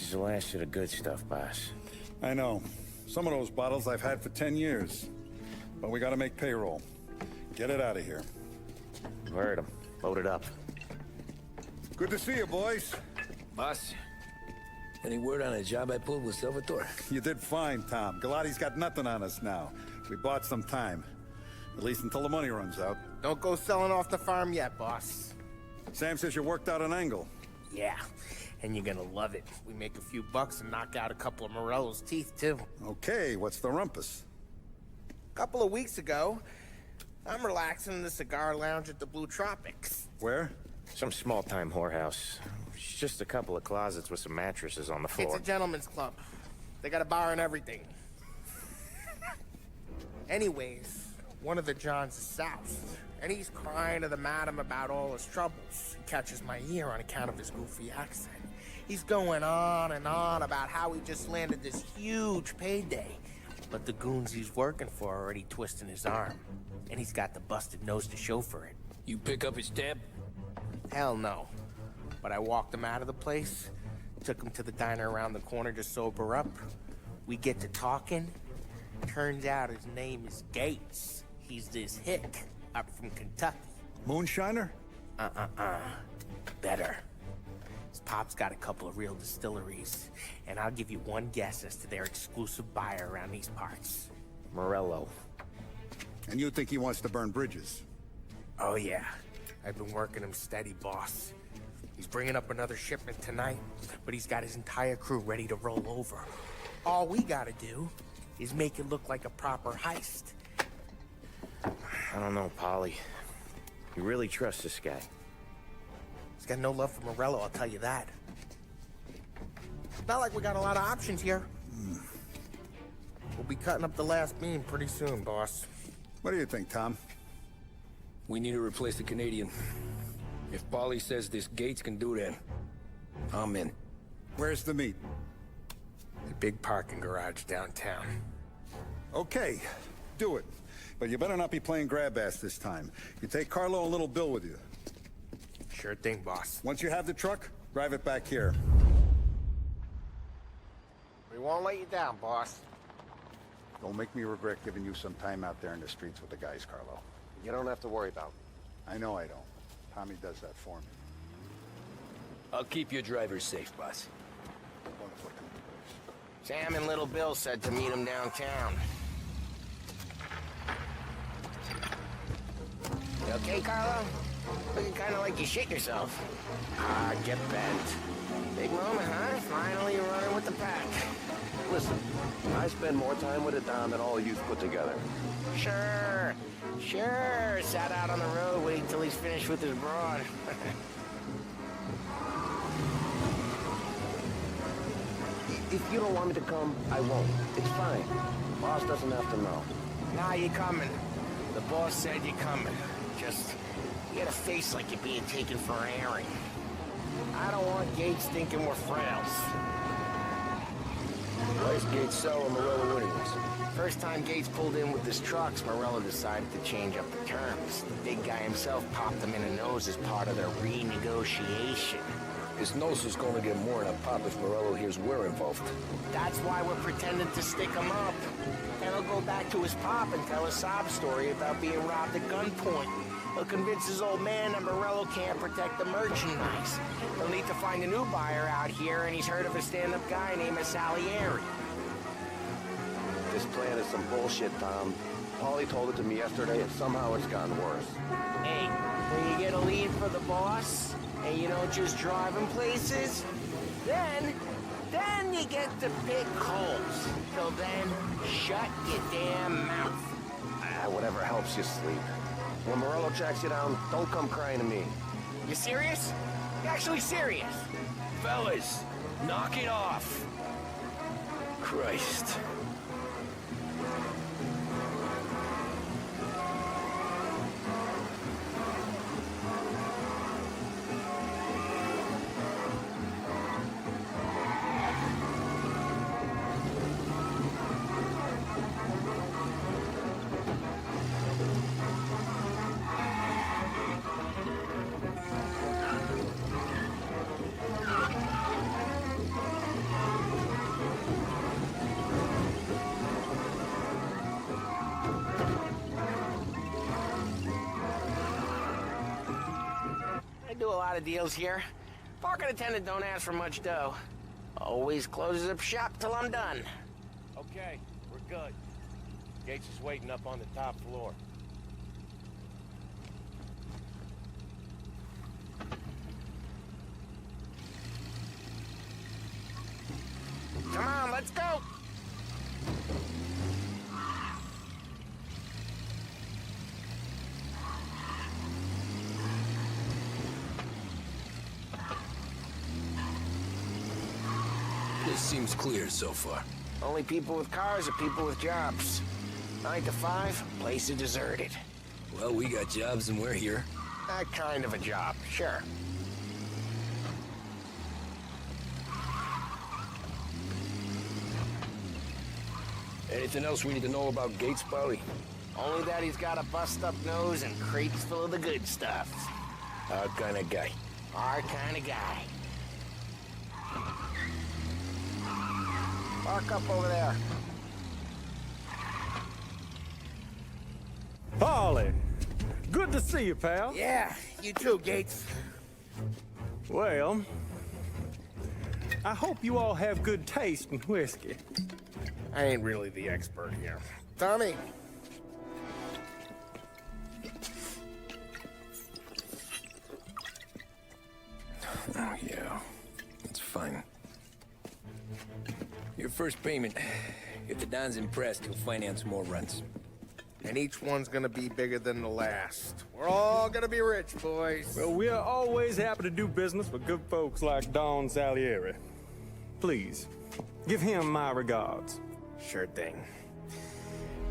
is the last of the good stuff, boss. I know. Some of those bottles I've had for 10 years. But we gotta make payroll. Get it out of here. Heard him. Load it up. Good to see you, boys. Boss, any word on a job I pulled with Salvatore? You did fine, Tom. Galati's got nothing on us now. We bought some time. At least until the money runs out. Don't go selling off the farm yet, boss. Sam says you worked out an angle. Yeah, and you're gonna love it. We make a few bucks and knock out a couple of Morello's teeth, too. Okay, what's the rumpus? A couple of weeks ago, I'm relaxing in the cigar lounge at the Blue Tropics. Where? Some small-time whorehouse. It's just a couple of closets with some mattresses on the floor. It's a gentleman's club. They got a bar and everything. Anyways, one of the Johns is south, and he's crying to the madam about all his troubles. He catches my ear on account of his goofy accent. He's going on and on about how he just landed this huge payday, but the goons he's working for are already twisting his arm, and he's got the busted nose to show for it. You pick up his tab? Hell no. But I walked him out of the place, took him to the diner around the corner to sober up. We get to talking. Turns out his name is Gates. He's this hick up from Kentucky. Moonshiner? Better. His pop's got a couple of real distilleries, and I'll give you one guess as to their exclusive buyer around these parts. Morello. And you think he wants to burn bridges? Oh yeah. I've been working him steady, boss. He's bringing up another shipment tonight, but he's got his entire crew ready to roll over. All we gotta do is make it look like a proper heist. I don't know, Polly. You really trust this guy? He's got no love for Morello, I'll tell you that. Not like we got a lot of options here. We'll be cutting up the last beam pretty soon, boss. What do you think, Tom? We need to replace the Canadian. If Polly says this Gates can do that, I'm in. Where's the meet? The big parking garage downtown. Okay, do it. But you better not be playing grab ass this time. You take Carlo and Little Bill with you. Sure thing, boss. Once you have the truck, drive it back here. We won't let you down, boss. Don't make me regret giving you some time out there in the streets with the guys, Carlo. You don't have to worry about it. I know I don't. Tommy does that for me. I'll keep your drivers safe, boss. Wonderful. Sam and Little Bill said to meet him downtown. You okay, Carlo? Looking kind of like you shit yourself. Ah, get bent. Big moment, huh? Finally running with the pack. Listen, I spend more time with it Don than all of you put together. Sure. Sat out on the road, waiting till he's finished with his broad. If you don't want me to come, I won't. It's fine. Boss doesn't have to know. Nah, you coming. The boss said you're coming. Just, you got a face like you're being taken for an airing. I don't want Gates thinking we're frails. Why's Gates selling Morello anyways? First time Gates pulled in with his trucks, Morello decided to change up the terms. The big guy himself popped him in the nose as part of their renegotiation. His nose is going to get more than a pop if Morello hears we're involved. That's why we're pretending to stick him up. Then he'll go back to his pop and tell a sob story about being robbed at gunpoint. He'll convince his old man that Morello can't protect the merchandise. He'll need to find a new buyer out here, and he's heard of a stand-up guy named Salieri. This plan is some bullshit, Tom. Paulie told it to me yesterday, and somehow it's gotten worse. Hey, when you get a lead for the boss, and you don't just drive him places, then you get to pick holes. Till then, shut your damn mouth. Whatever helps you sleep. When Morello tracks you down, don't come crying to me. You serious? You actually serious? Fellas, knock it off. Christ. lot of deals here. Parking attendant don't ask for much dough. Always closes up shop till I'm done. Okay, we're good. Gates is waiting up on the top floor. Come on, let's go. This seems clear so far. Only people with cars are people with jobs. 9 to 5, place is deserted. Well, we got jobs and we're here. That kind of a job, sure. Anything else we need to know about Gates, Polly? Only that he's got a bust-up nose and crates full of the good stuff. Our kind of guy. Our kind of guy. Park up over there. Polly, good to see you, pal. Yeah, you too, Gates. Well, I hope you all have good taste in whiskey. I ain't really the expert here. Tommy. Oh, yeah. It's fine. Your first payment. If the Don's impressed, he'll finance more runs. And each one's gonna be bigger than the last. We're all gonna be rich, boys. Well, we are always happy to do business with good folks like Don Salieri. Please, give him my regards. Sure thing.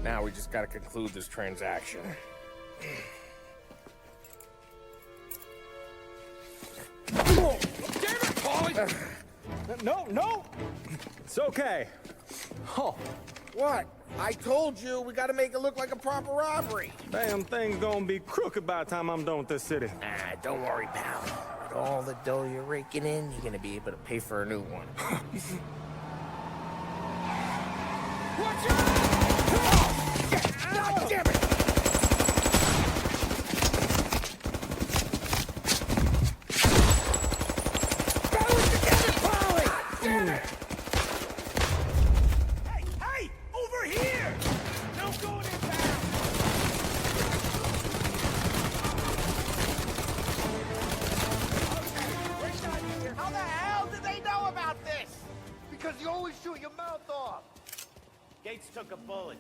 Now we just gotta conclude this transaction. Damn it, Polly! No! It's okay. Oh, What? I told you we gotta make it look like a proper robbery. damn thing's gonna be crooked by the time I'm done with this city. Ah, don't worry, pal. With all the dough you're raking in, you're gonna be able to pay for a new one. Watch out! God damn it! Throw it together, Polly! God damn it! Hey! Over here! No going in town! How the hell did they know about this? Because you always shoot your mouth off. Gates took a bullet.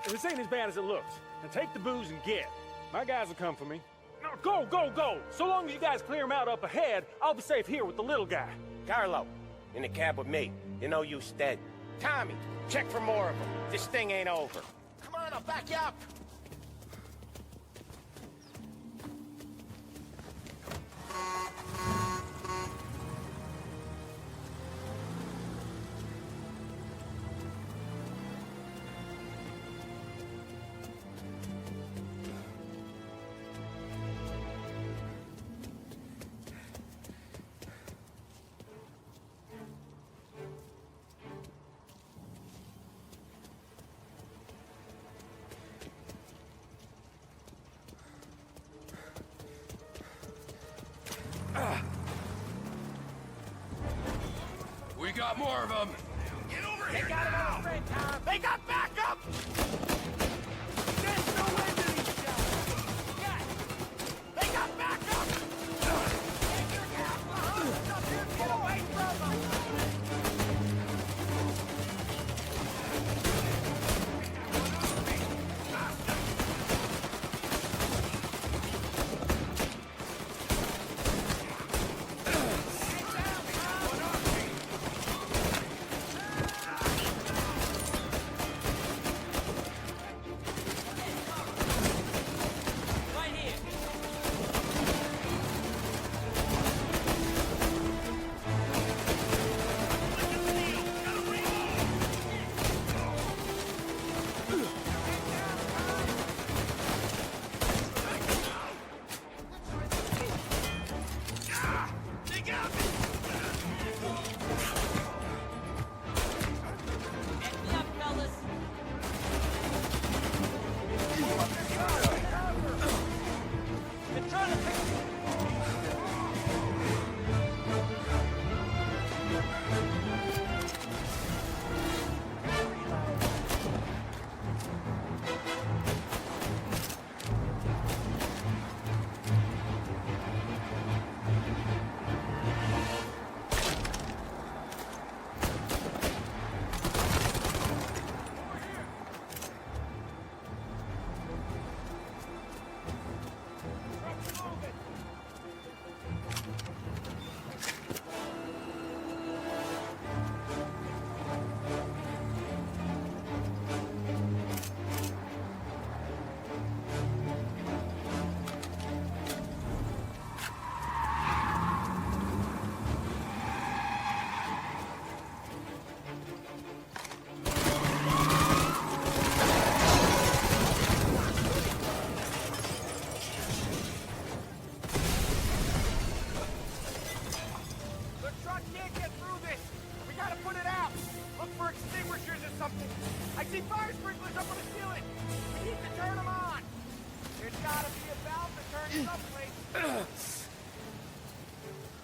This ain't as bad as it looks. Now take the booze and get. My guys will come for me. Now go! So long as you guys clear him out up ahead, I'll be safe here with the little guy. Carlo, in the cab with me. You know you stead. Tommy, check for more of them. This thing ain't over. Come on, I'll back you up. We got more of them. Get over here! They got him on the friend, Tom! They got backup! There's no end to these shots! Yes! They got backup! Take your gas behind! Get away from them!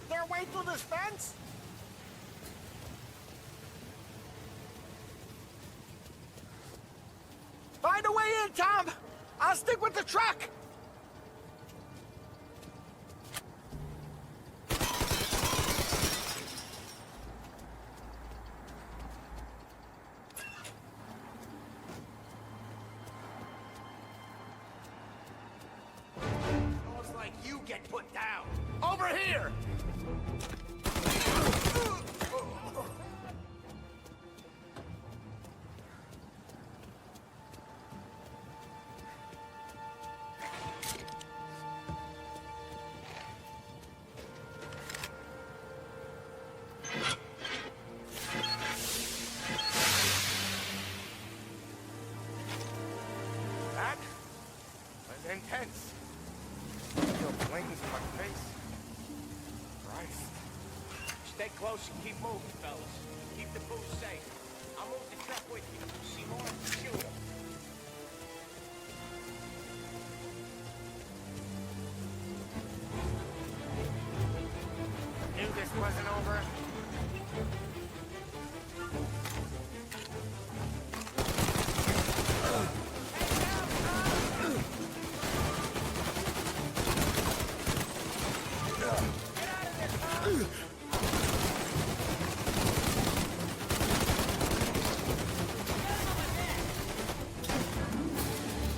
There a way through this fence? Find a way in, Tom! I'll stick with the truck! Looks like you get put down. Over here! That was intense. I feel flames in my face. Christ. Stay close and keep moving, fellas. Keep the booze safe. I'll move the truck with you. See more? Shoot 'em. Knew this wasn't over.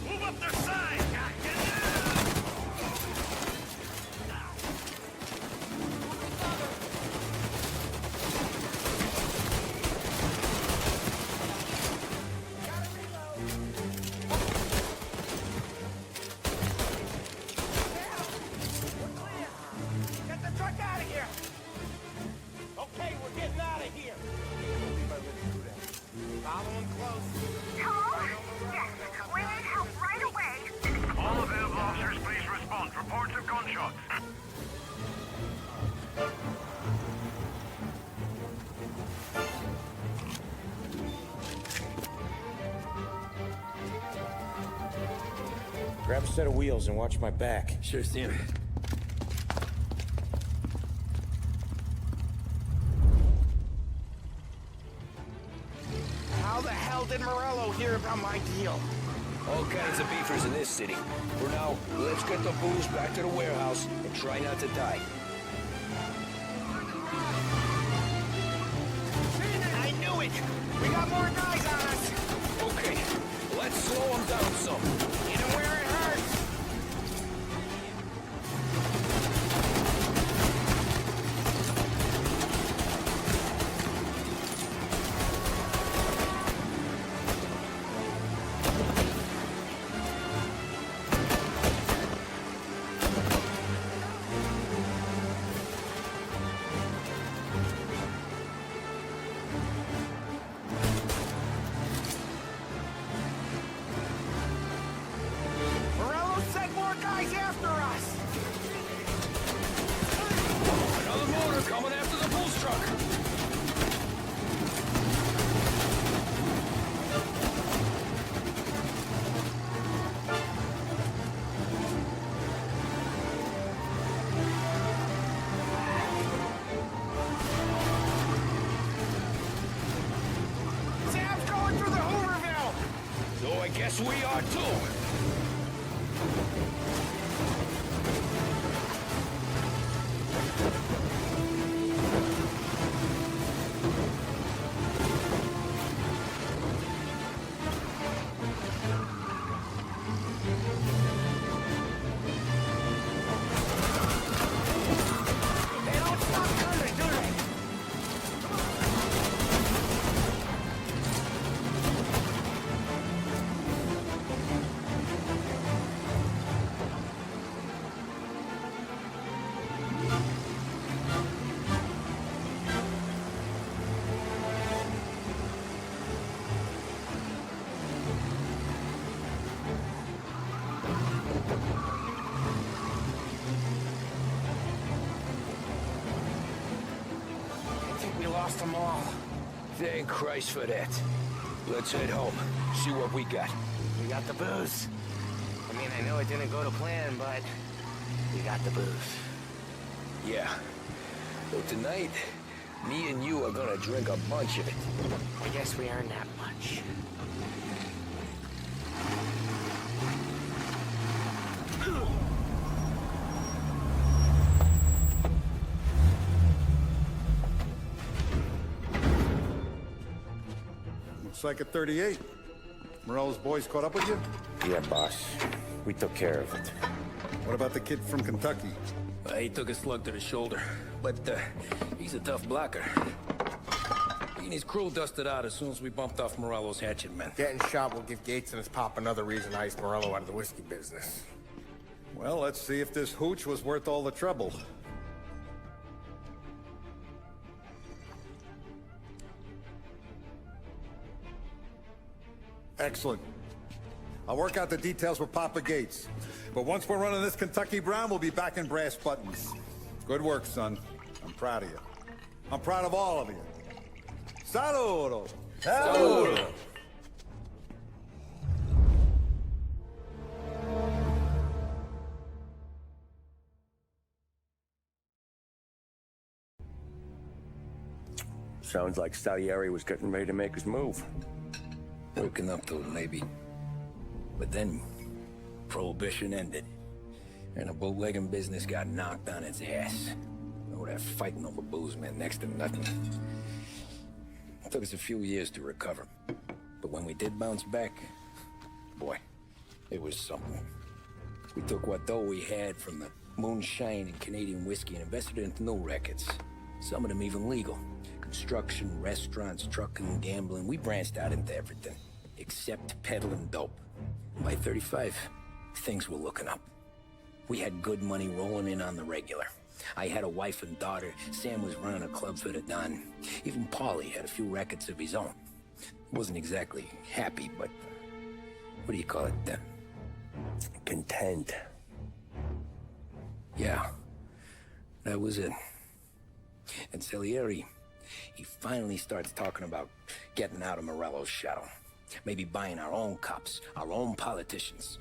Move up their side, Get the truck out of here! Okay, we're getting out of here. Follow him close. Hello? Yes, we need help right away. All available officers, please respond. Reports of gunshots. Grab a set of wheels and watch my back. Sure thing. How the hell did Morello hear about my deal? All kinds of beefers in this city. For now, let's get the booze back to the warehouse and try not to die. I knew it! We got more guys on us! Okay, let's slow them down some. Hit 'em where it hurts! Morello sent more guys after us! Another motor coming after the booze truck. Sam's going through the Hooverville! So I guess we are too. They don't stop coming, do they? I think we lost them all. Thank Christ for that. Let's head home. See what we got. We got the booze. I mean, I know it didn't go to plan, but We got the booze. Yeah. So tonight, me and you are gonna drink a bunch of it. I guess we earned that much. Looks like a 38. Morello's boys caught up with you? Yeah, boss. We took care of it. What about the kid from Kentucky? He took a slug to the shoulder, but he's a tough blocker. He and his crew dusted out as soon as we bumped off Morello's hatchet men. Getting shot will give Gates and his pop another reason to ice Morello out of the whiskey business. Well, let's see if this hooch was worth all the trouble. Excellent. I'll work out the details with Papa Gates. But once we're running this Kentucky Brown, we'll be back in brass buttons. Good work, son. I'm proud of you. I'm proud of all of you. Saludo! Saludo! Sounds like Salieri was getting ready to make his move. Working up to it, maybe. But then, Prohibition ended. And the bootlegging business got knocked on its ass. Oh, that fighting over booze meant next to nothing. It took us a few years to recover. But when we did bounce back, boy, it was something. We took what dough we had from the moonshine and Canadian whiskey and invested it into new rackets. Some of them even legal. Construction, restaurants, trucking, gambling. We branched out into everything, except peddling dope. By 35, things were looking up. We had good money rolling in on the regular. I had a wife and daughter. Sam was running a club for the Don. Even Paulie had a few rackets of his own. Wasn't exactly happy, but what do you call it then? Content. Yeah, that was it. And Salieri, he finally starts talking about getting out of Morello's shadow. Maybe buying our own cops, our own politicians.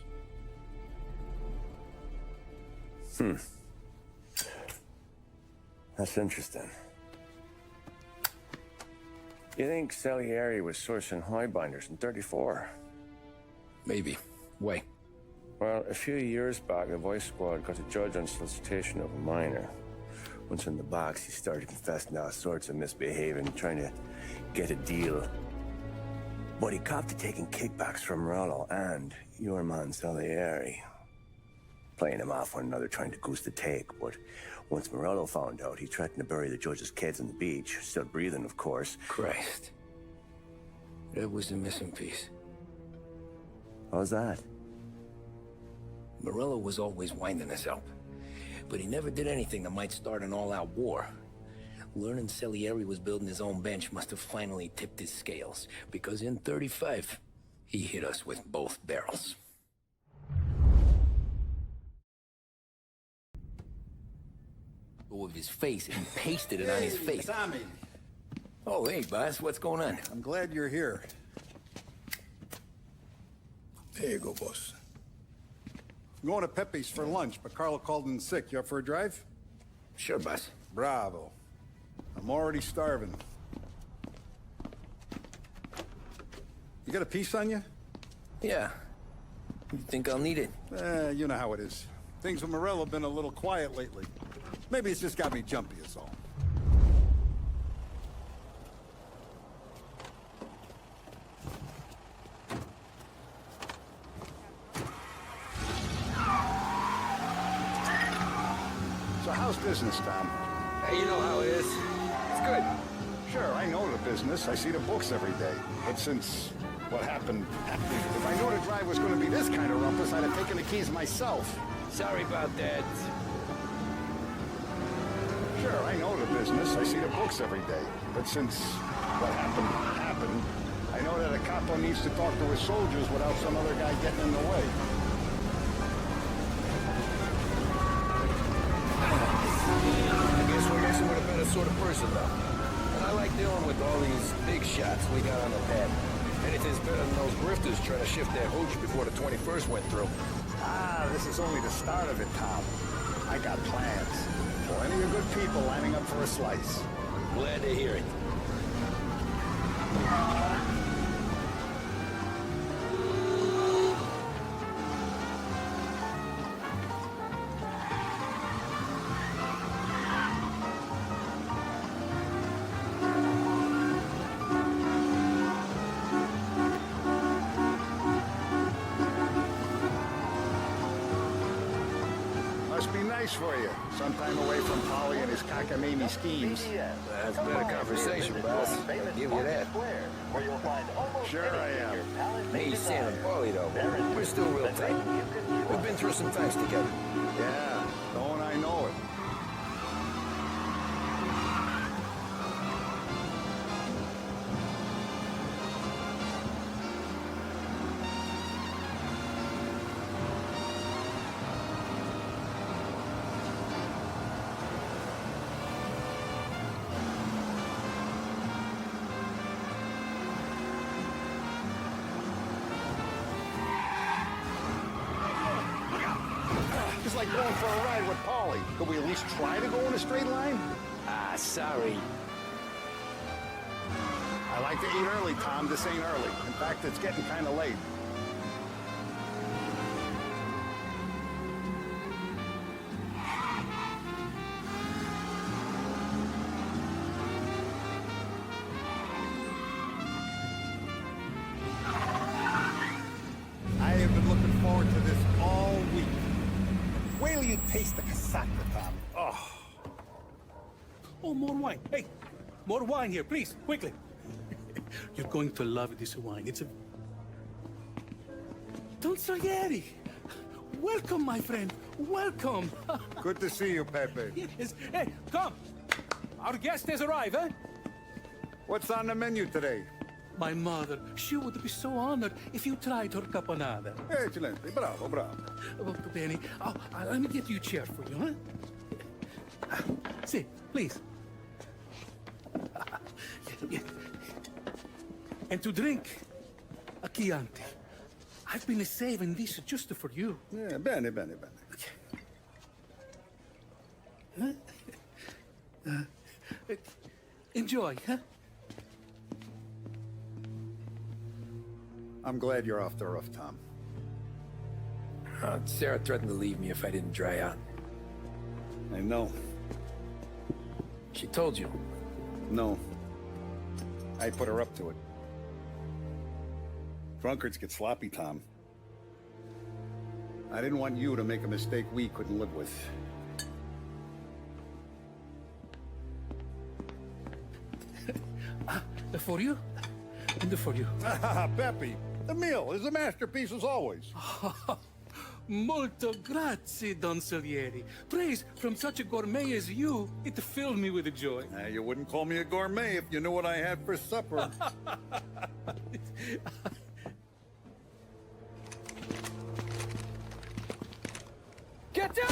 That's interesting. You think Salieri was sourcing highbinders in 34? Maybe. Why? Well, a few years back, the Vice Squad got a judge on solicitation of a minor. Once in the box, he started confessing all sorts of misbehaving, trying to get a deal. But he copped to taking kickbacks from Morello and your man Salieri. Playing him off one another, trying to goose the take. But once Morello found out, he threatened to bury the judge's kids on the beach. Still breathing, of course. Christ. That was the missing piece. How's that? Morello was always winding us up. But he never did anything that might start an all-out war. Learning Salieri was building his own bench must have finally tipped his scales. Because in 35, he hit us with both barrels. With his face, and pasted it on his face. Tommy. Oh, hey, boss, what's going on? I'm glad you're here. There you go, boss. I'm going to Pepe's for lunch, but Carlo called in sick. You up for a drive? Sure, boss. Bravo. I'm already starving. You got a piece on you? Yeah. You think I'll need it? You know how it is. Things with Morello have been a little quiet lately. Maybe it's just got me jumpy, is all. So how's business, Tom? Hey, you know how it is. It's good. Sure, I know the business. I see the books every day. But since what happened, if I knew the drive was going to be this kind of rumpus, I'd have taken the keys myself. Sorry about that. Sure, I know the business. I see the books every day. But since what happened, I know that a capo needs to talk to his soldiers without some other guy getting in the way. I guess we're messing with a better sort of person now. And I like dealing with all these big shots we got on the pad. Anything's better than those grifters trying to shift their hooch before the 21st went through. Ah, this is only the start of it, Tom. I got plans. Plenty of good people lining up for a slice. Glad to hear it. Must be nice for you. Sometime away from Polly and his cockamamie schemes. That's been a conversation, boss. I'll give you that. Sure I am. Me, Sam, and Paulie, though, we're still real tight. We've been through some times together. Yeah, don't I know it. It's like going for a ride with Polly. Could we at least try to go in a straight line? Ah, sorry. I like to eat early, Tom. This ain't early. In fact, it's getting kind of late. I have been looking forward to this all week. Wait till you taste the casaca, Tom. Oh. Oh, more wine. Hey, more wine here, please, quickly. You're going to love this wine. It's a... Don Salieri. Welcome, my friend. Welcome. Good to see you, Pepe. Yes. Hey, come. Our guest has arrived, eh? What's on the menu today? My mother, she would be so honored if you tried her caponata. Excelente. Bravo, bravo. Molto bene. Oh, let me get you a chair for you, huh? See, please. Yeah. And to drink, a Chianti. I've been saving this just for you. Yeah, bene, bene, bene. Enjoy, huh? I'm glad you're off the roof, Tom. Sarah threatened to leave me if I didn't dry out. I know. She told you. No. I put her up to it. Drunkards get sloppy, Tom. I didn't want you to make a mistake we couldn't live with. For you? And for you. Pepe, the meal is a masterpiece as always. Molto grazie, Don Salieri. Praise from such a gourmet as you, it filled me with joy. You wouldn't call me a gourmet if you knew what I had for supper. Get down!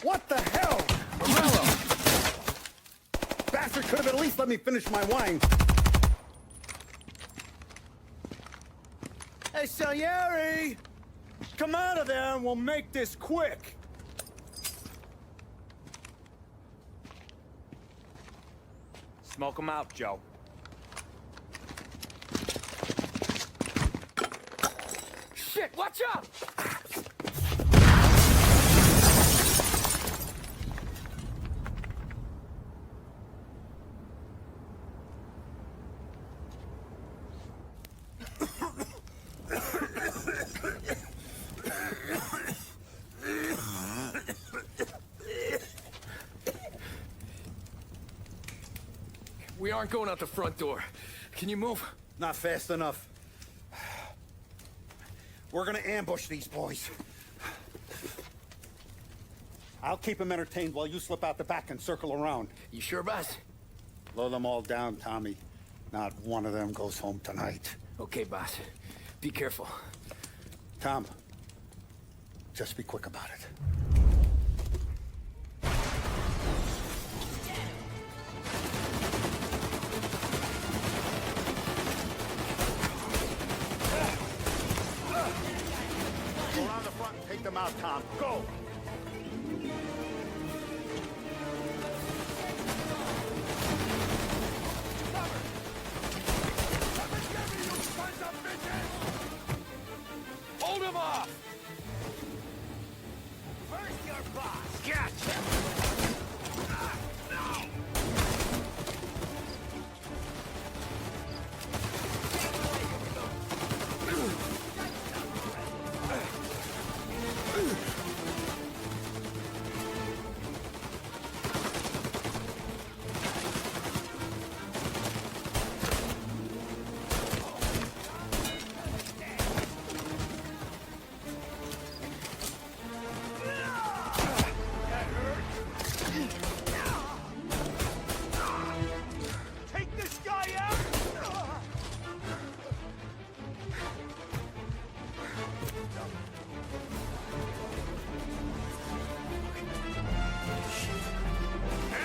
What the hell? Morello! Bastard could have at least let me finish my wine. Hey, Salieri! Come out of there and we'll make this quick. Smoke 'em out, Joe. Shit, watch out! We aren't going out the front door. Can you move? Not fast enough. We're gonna ambush these boys. I'll keep them entertained while you slip out the back and circle around. You sure, boss? Blow them all down, Tommy. Not one of them goes home tonight. Okay, boss. Be careful. Tom, just be quick about it. Go around the front and take them out, Tom. Go! Hold him off! Where's your boss? Gotcha! Take this guy out!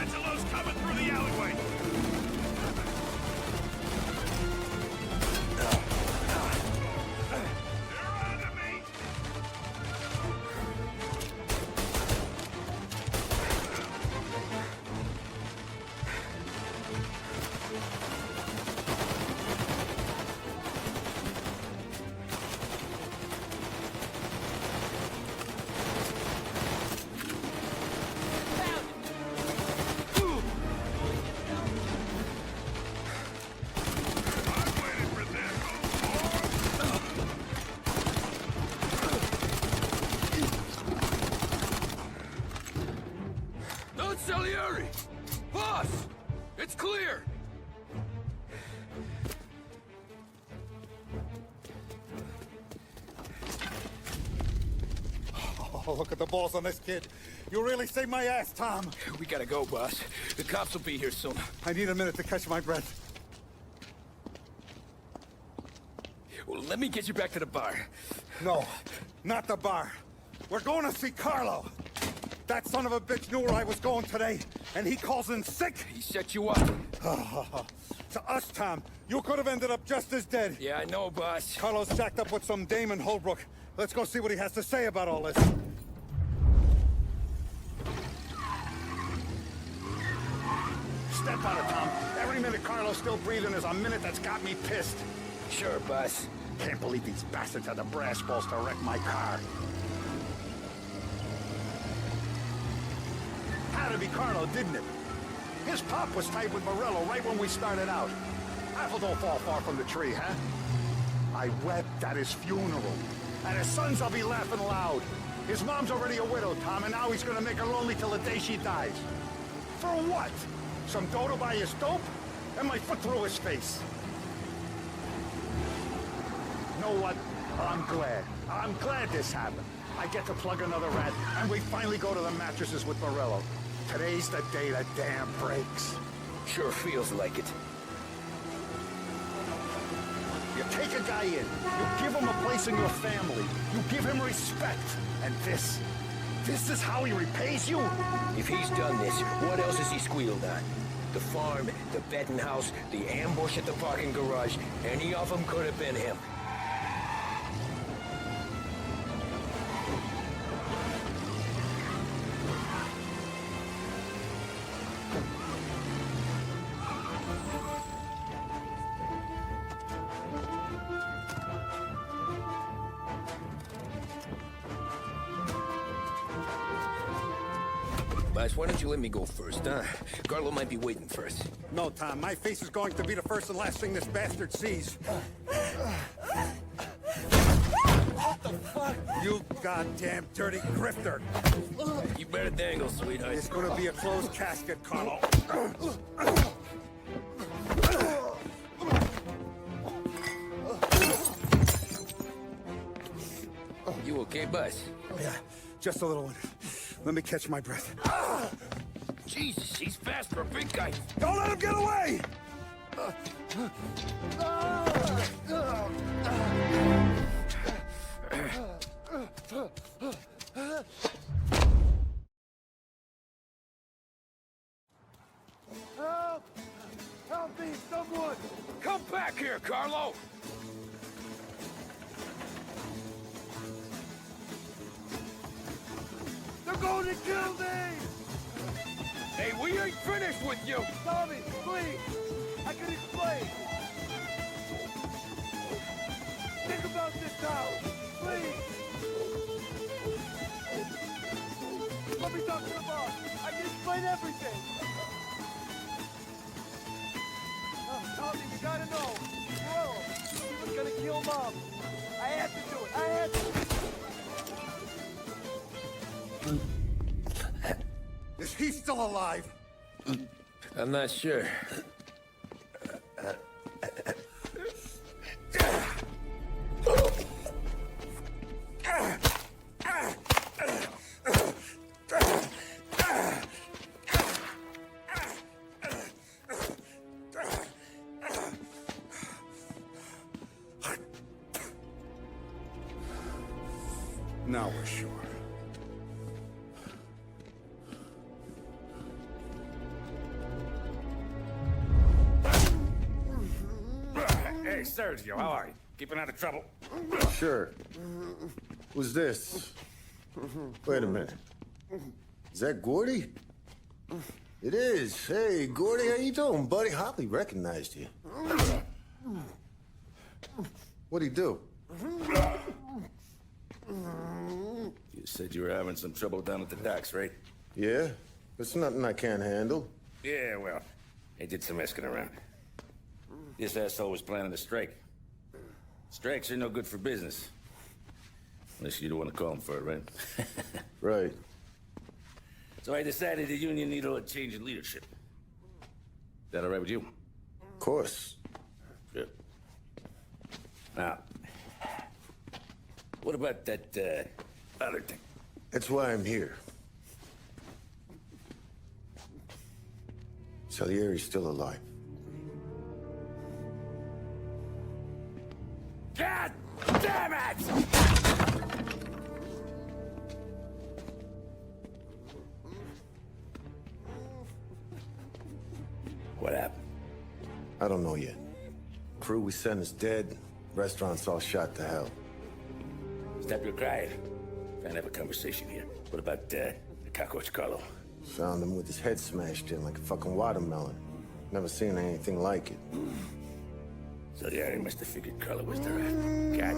Angelo's coming through the alleyway! They're on to me! Don Salieri! Boss! It's clear! Oh, look at the balls on this kid. You really saved my ass, Tom. We gotta go, boss. The cops will be here soon. I need a minute to catch my breath. Well, let me get you back to the bar. No, not the bar. We're going to see Carlo. That son of a bitch knew where I was going today, and he calls in sick. He set you up. To us, Tom, you could have ended up just as dead. Yeah, I know, boss. Carlo's jacked up with some dame in Holbrook. Let's go see what he has to say about all this. Step on it, Tom. Every minute Carlo's still breathing is a minute that's got me pissed. Sure, boss. Can't believe these bastards had the brass balls to wreck my car. Had to be Carlo, didn't it? His pop was tight with Morello right when we started out. Apple don't fall far from the tree, huh? I wept at his funeral. At his son's, I'll be laughing loud. His mom's already a widow, Tom, and now he's gonna make her lonely till the day she dies. For what? Some dodo by his dope? And my foot through his face. Know what? I'm glad. I'm glad this happened. I get to plug another rat, and we finally go to the mattresses with Morello. Today's the day the dam breaks. Sure feels like it. You take a guy in, you give him a place in your family, you give him respect, and this is how he repays you? If he's done this, what else has he squealed on? The farm, the betting house, the ambush at the parking garage, any of them could have been him. Boss, why don't you let me go first, huh? Carlo might be waiting first. No, Tom, my face is going to be the first and last thing this bastard sees. What the fuck? You goddamn dirty grifter. You better dangle, sweetheart. It's gonna be a closed casket, Carlo. You okay, boss? Yeah, just a little one. Let me catch my breath. Jesus, he's fast for a big guy. Don't let him get away! Help! Help me, someone! Come back here, Carlo! going to kill me! Hey, we ain't finished with you! Tommy, please! I can explain! Think about this now! Please! Let me talk to the boss! I can explain everything! Tommy, you gotta know! Bro, he was gonna kill Mom! I had to do it! I had to! Is he still alive? I'm not sure. Now we're sure. Hey, Sergio, how are you? Keeping out of trouble? Sure. Who's this? Wait a minute. Is that Gordy? It is. Hey, Gordy, how you doing, buddy? Hardly recognized you. What'd he do? You said you were having some trouble down at the docks, right? Yeah? It's nothing I can't handle. Yeah, well, I did some asking around. This asshole was planning a strike. Strikes are no good for business. Unless you don't want to call him for it, right? Right. So I decided the union needed a change in leadership. Is that all right with you? Of course. Good. Now, what about that, other thing? That's why I'm here. Salieri's still alive. God damn it! What happened? I don't know yet. Crew we sent is dead. Restaurant's all shot to hell. Stop your crying. Trying to have a conversation here. What about, the cockroach Carlo? Found him with his head smashed in like a fucking watermelon. Never seen anything like it. So yeah, they must have figured Carlo was their ass. God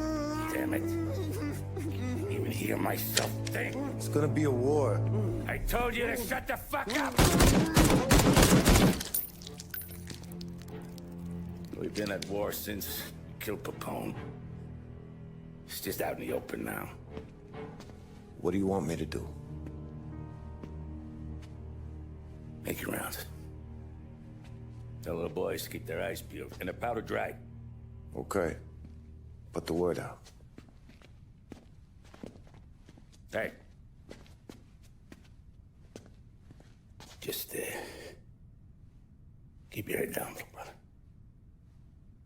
damn it. Can't even hear myself think. It's gonna be a war. I told you to shut the fuck up! We've been at war since you killed Capone. It's just out in the open now. What do you want me to do? Make your rounds. Tell little boys to keep their eyes peeled and their powder dry. Okay. Put the word out. Hey. Just, keep your head down, little brother.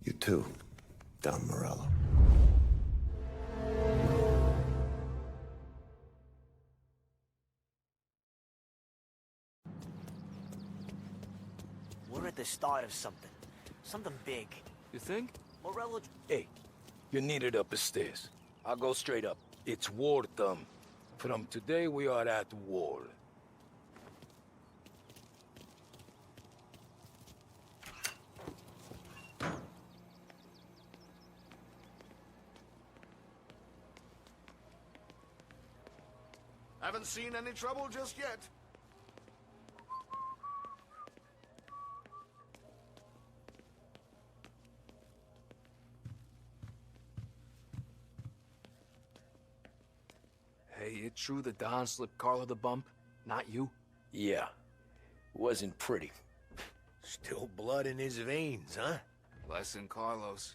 You too, Don Morello. We're at the start of something. Something big. You think? Morello... Hey, you're needed up the stairs. I'll go straight up. It's war time. From today, we are at war. Haven't seen any trouble just yet. Hey, it true the Don slipped Carlo the bump? Not you? Yeah. Wasn't pretty. Still blood in his veins, huh? Less than Carlos.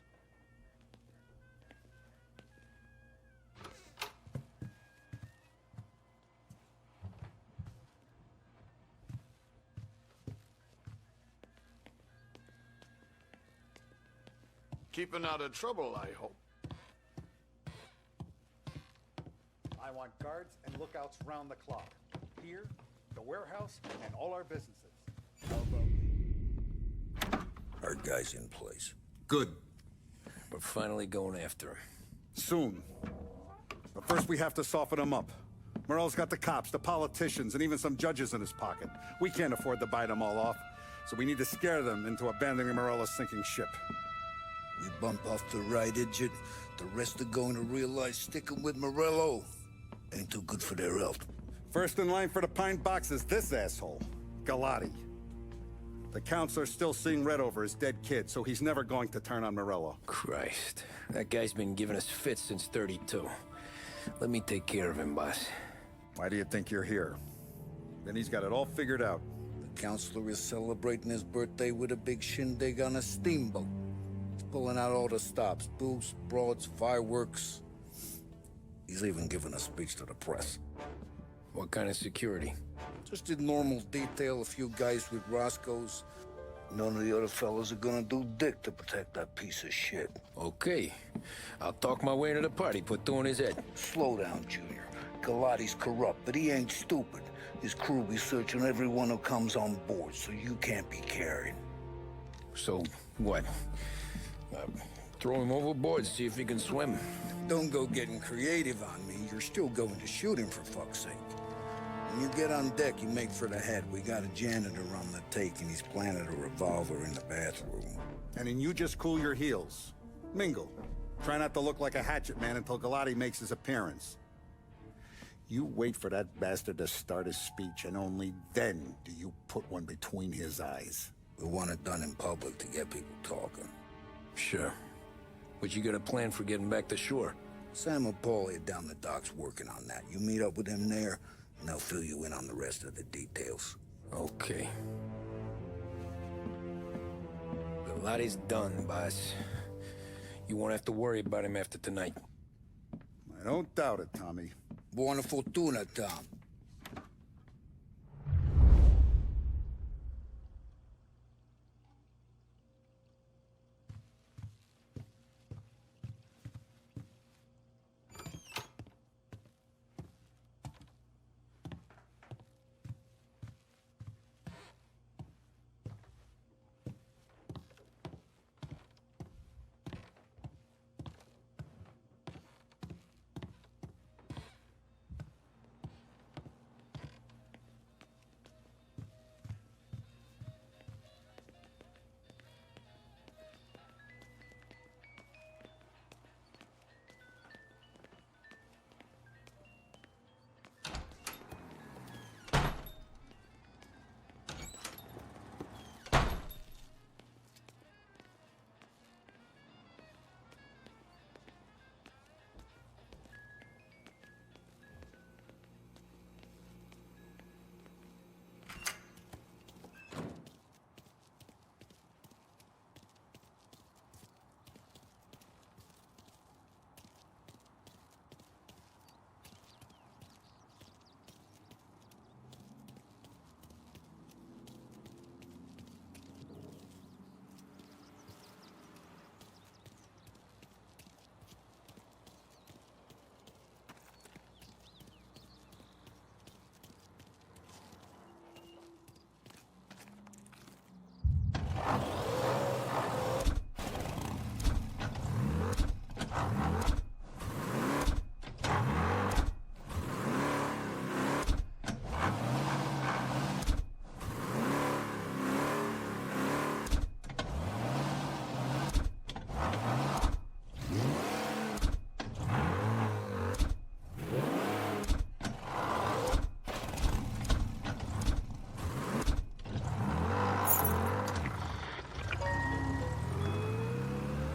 Keeping out of trouble, I hope. I want guards and lookouts round the clock. Here, the warehouse, and all our businesses. Our guy's in place. Good. We're finally going after him. Soon. But first we have to soften him up. Morello's got the cops, the politicians, and even some judges in his pocket. We can't afford to bite them all off, so we need to scare them into abandoning Morello's sinking ship. We bump off the right idiot, the rest are going to realize sticking with Morello ain't too good for their health. First in line for the pine box is this asshole, Galati. The counselor's still seeing red over his dead kid, so he's never going to turn on Morello. Christ. That guy's been giving us fits since 32. Let me take care of him, boss. Why do you think you're here? Then he's got it all figured out. The counselor is celebrating his birthday with a big shindig on a steamboat. He's pulling out all the stops, booze, broads, fireworks. He's even giving a speech to the press. What kind of security? Just in normal detail, a few guys with Roscoe's. None of the other fellas are gonna do dick to protect that piece of shit. Okay. I'll talk my way into the party, put two in his head. Slow down, Junior. Galati's corrupt, but he ain't stupid. His crew be searching everyone who comes on board, so you can't be carried. So, what? Throw him overboard, see if he can swim. Don't go getting creative on me. You're still going to shoot him, for fuck's sake. When you get on deck, you make for the head. We got a janitor on the take, and he's planted a revolver in the bathroom. And then you just cool your heels. Mingle. Try not to look like a hatchet man until Galati makes his appearance. You wait for that bastard to start his speech, and only then do you put one between his eyes. We want it done in public to get people talking. Sure. But you got a plan for getting back to shore? Sam and Paulie are down the docks working on that. You meet up with them there, and they'll fill you in on the rest of the details. Okay. Galati's done, boss. You won't have to worry about him after tonight. I don't doubt it, Tommy. Buona fortuna, Tom.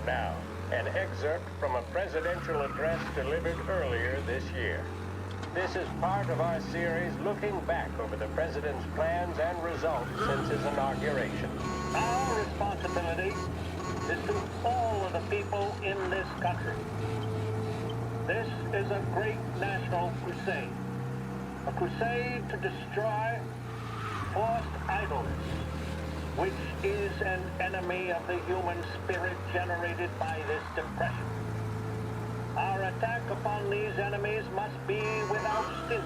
Now, an excerpt from a presidential address delivered earlier this year. This is part of our series looking back over the president's plans and results since his inauguration. Our responsibility is to all of the people in this country. This is a great national crusade. A crusade to destroy forced idleness, which is an enemy of the human spirit generated by this depression. Our attack upon these enemies must be without stint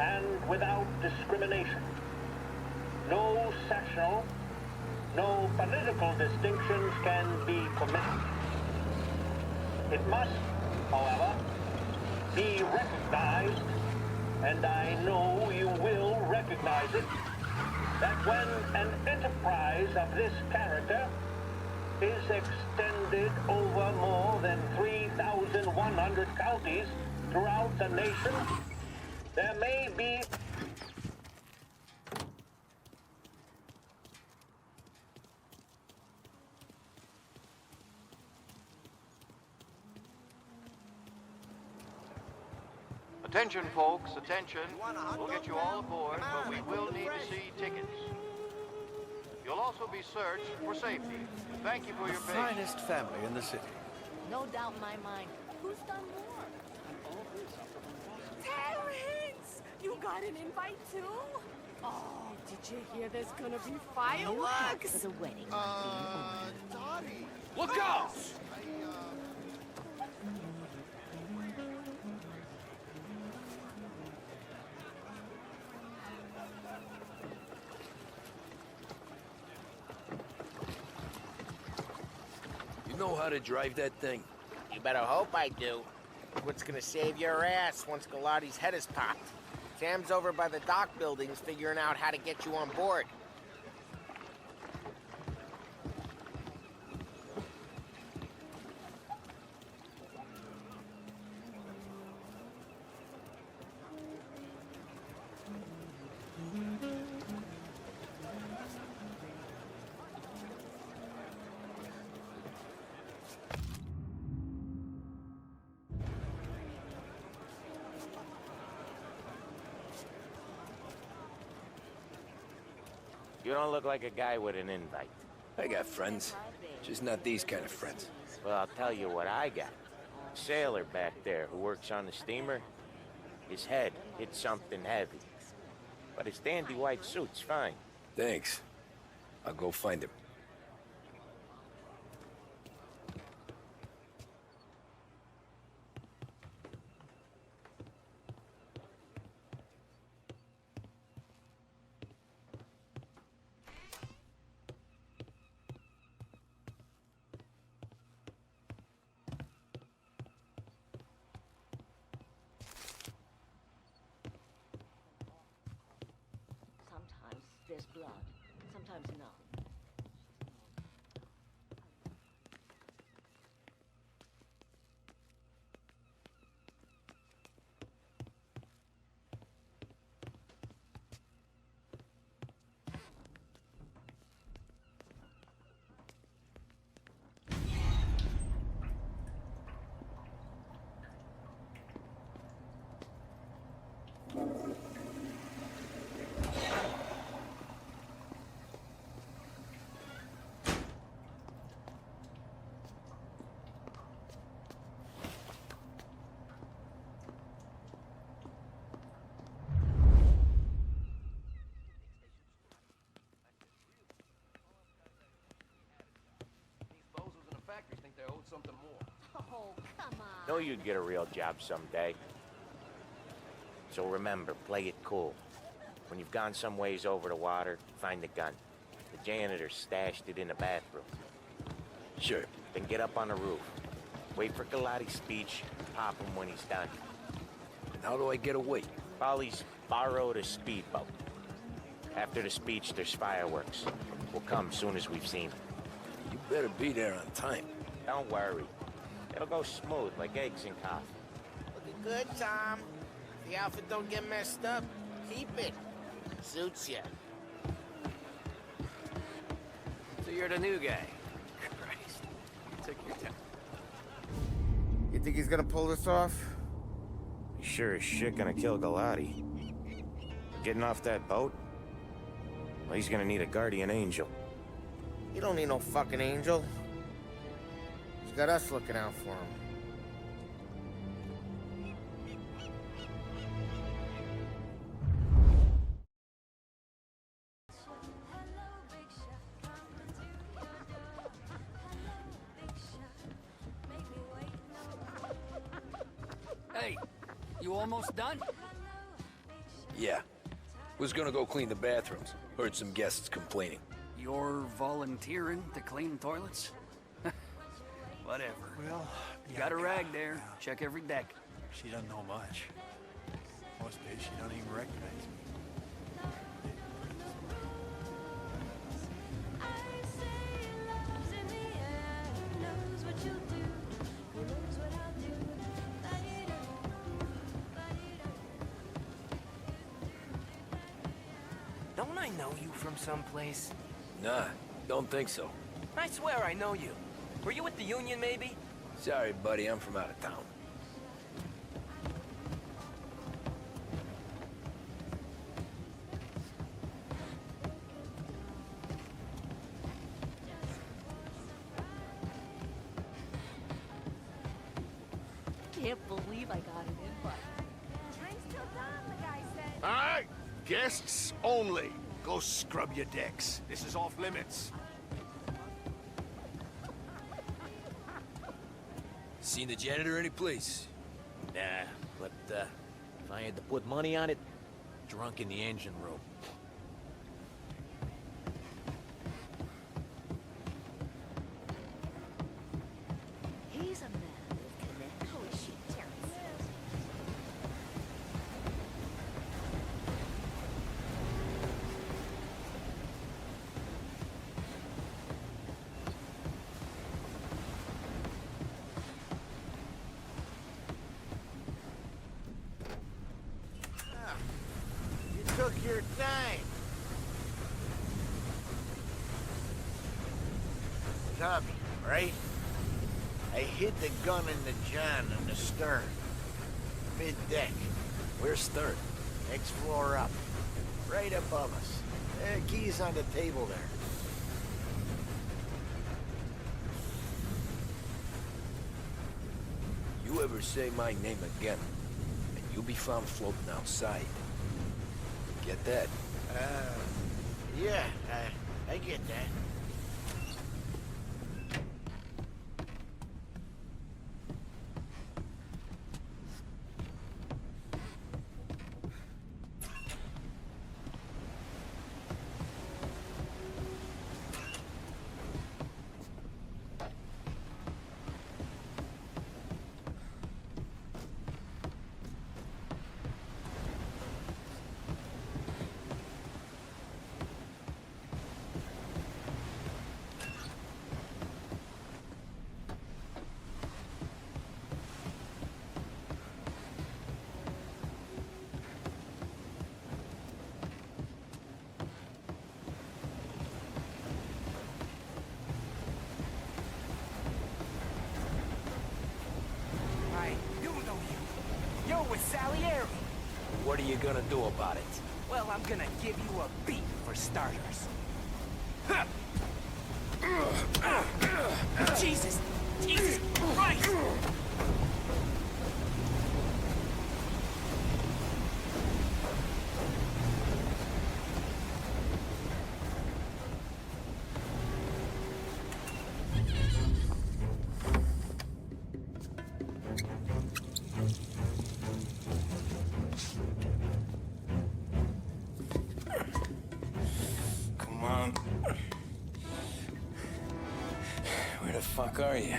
and without discrimination. No sectional, no political distinctions can be permitted. It must, however, be recognized and I know you will recognize it, that when an enterprise of this character is extended over more than 3,100 counties throughout the nation, there may be... Attention, folks, attention. We'll get you all aboard, but we will need to see tickets. You'll also be searched for safety. Thank you for your patience. Finest family in the city. No doubt in my mind. Who's done more? Terrence! You got an invite too? Oh, did you hear there's gonna be fireworks? For the wedding. Dottie! Look out! You know how to drive that thing? You better hope I do. What's gonna save your ass once Galati's head is popped? Sam's over by the dock buildings figuring out how to get you on board. You don't look like a guy with an invite. I got friends, just not these kind of friends. Well, I'll tell you what I got. A sailor back there who works on the steamer. His head hit something heavy. But his dandy white suit's fine. Thanks. I'll go find him. Sometimes there's blood, sometimes not. Think they owed something more. Oh, come on. Know you'd get a real job someday. So remember, play it cool. When you've gone some ways over the water, find the gun. The janitor stashed it in the bathroom. Sure. Then get up on the roof. Wait for Galati's speech, pop him when he's done. And how do I get away? Polly's borrowed a speedboat. After the speech, there's fireworks. We'll come soon as we've seen him. You better be there on time. Don't worry. It'll go smooth like eggs in coffee. Looking good, Tom. If the outfit don't get messed up, keep it. Suits you. So you're the new guy. Christ. You took your time. You think he's gonna pull this off? He's sure as shit gonna kill Galati. Getting off that boat? Well, he's gonna need a guardian angel. You don't need no fucking angel. He's got us looking out for him. Hey, you almost done? Yeah. Was gonna go clean the bathrooms. Heard some guests complaining. You're volunteering to clean toilets? Whatever. Well, You got a rag there. Check every deck. She doesn't know much. Most days she don't even recognize me. Don't I know you from someplace? Nah, don't think so. I swear I know you. Were you at the Union, maybe? Sorry, buddy, I'm from out of town. Can't believe I got an invite. Train's still done, the guy said. All right, guests only. Go scrub your decks. This is off limits. Seen the janitor any place? Nah, but if I had to put money on it, drunk in the engine room. He's a man of connect. Holy shit, Terrence. You took your time. Tommy, right? I hid the gun in the John in the stern. Mid-deck. Where's stern? Next floor up. Right above us. Keys on the table there. You ever say my name again, and you'll be found floating outside. Get that? Yeah, I get that. You're with Salieri. What are you gonna do about it? Well, I'm gonna give you a beat for starters. Jesus! Jesus Christ! Come on. Where the fuck are you?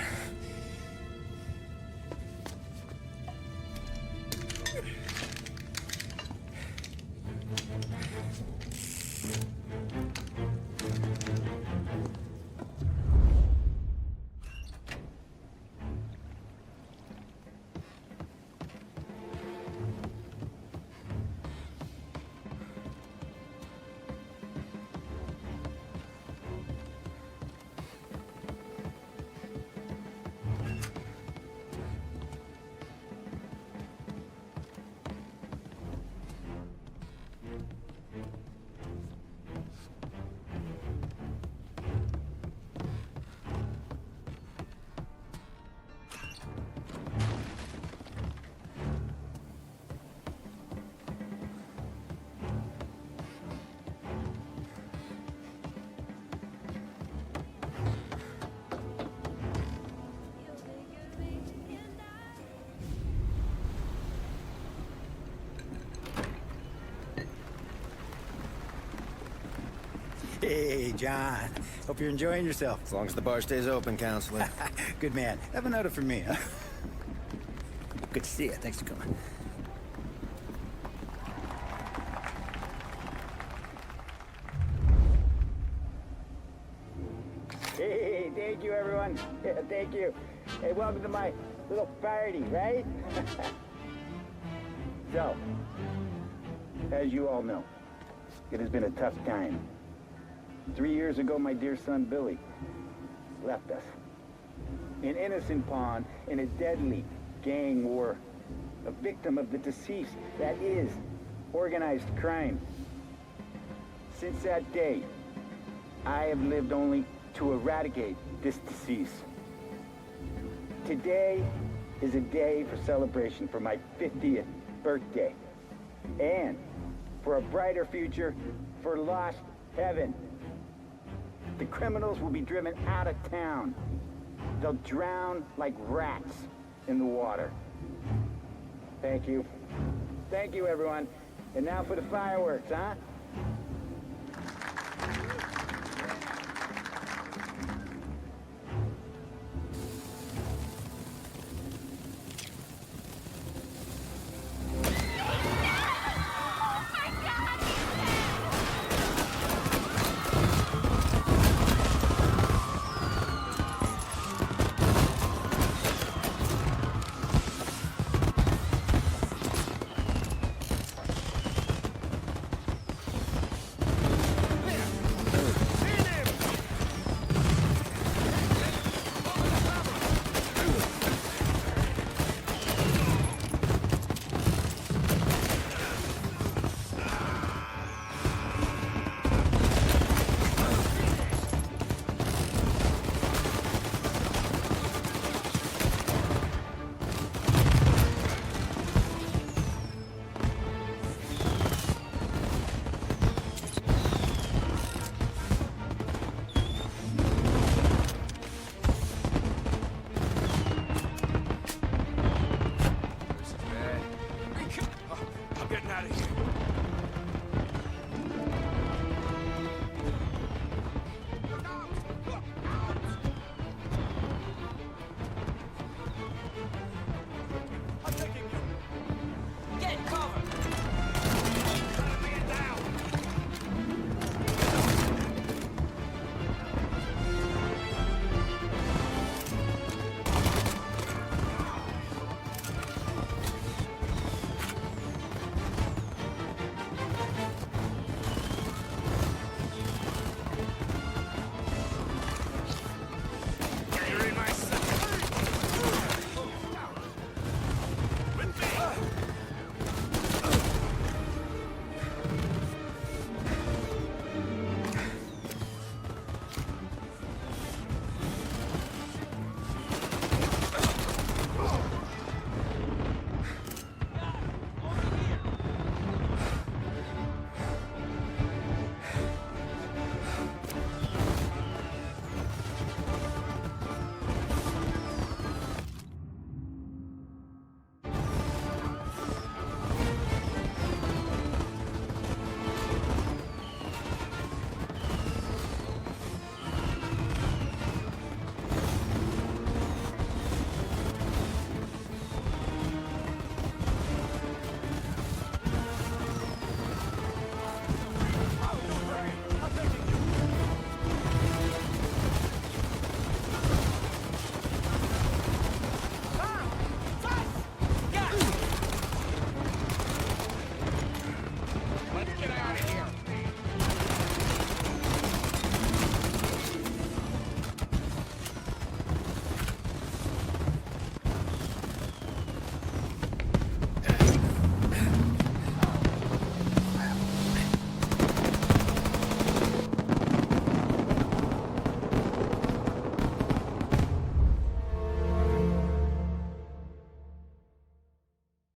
Hey, John. Hope you're enjoying yourself. As long as the bar stays open, counselor. Good man. Have a note for me, huh? Good to see you. Thanks for coming. everyone. Yeah, thank you. Hey, welcome to my little party, right? So, as you all know, it has been a tough time. 3 years ago, my dear son Billy left us. An innocent pawn in a deadly gang war. A victim of the deceased, that is, organized crime. Since that day, I have lived only to eradicate this disease. Today is a day for celebration for my 50th birthday. And for a brighter future for lost heaven. The criminals will be driven out of town. They'll drown like rats in the water. Thank you. Thank you, everyone. And now for the fireworks, huh? I'm getting out of here.